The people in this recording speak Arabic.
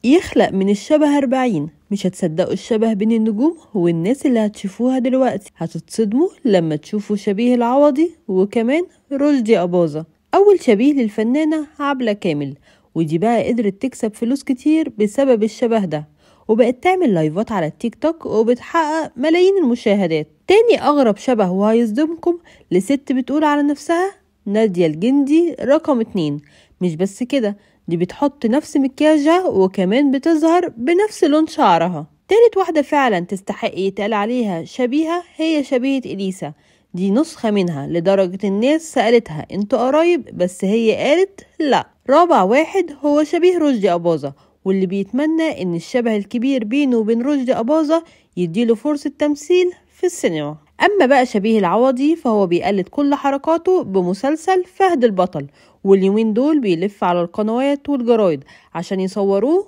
يخلق من الشبه 40. مش هتصدقوا الشبه بين النجوم، والناس اللي هتشوفوها دلوقتي هتتصدموا لما تشوفوا شبيه العوضي وكمان رشدي أباظة. أول شبيه للفنانة عبلة كامل، ودي بقى قدرت تكسب فلوس كتير بسبب الشبه ده، وبقت تعمل لايفات على التيك توك وبتحقق ملايين المشاهدات. تاني أغرب شبه وهيصدمكم لست بتقول على نفسها نادية الجندي رقم 2. مش بس كده، دي بتحط نفس مكياجها وكمان بتظهر بنفس لون شعرها. تالت واحدة فعلا تستحق يتقال عليها شبيهة هي شبيهة إليسا، دي نسخة منها لدرجة الناس سألتها انتوا قرايب، بس هي قالت لا. رابع واحد هو شبيه رشدي أباظة، واللي بيتمنى ان الشبه الكبير بينه وبين رشدي أباظة يديله فرصة تمثيل في السينما. اما بقى شبيه العوضي فهو بيقلد كل حركاته بمسلسل فهد البطل، واليومين دول بيلف على القنوات والجرايد عشان يصوروه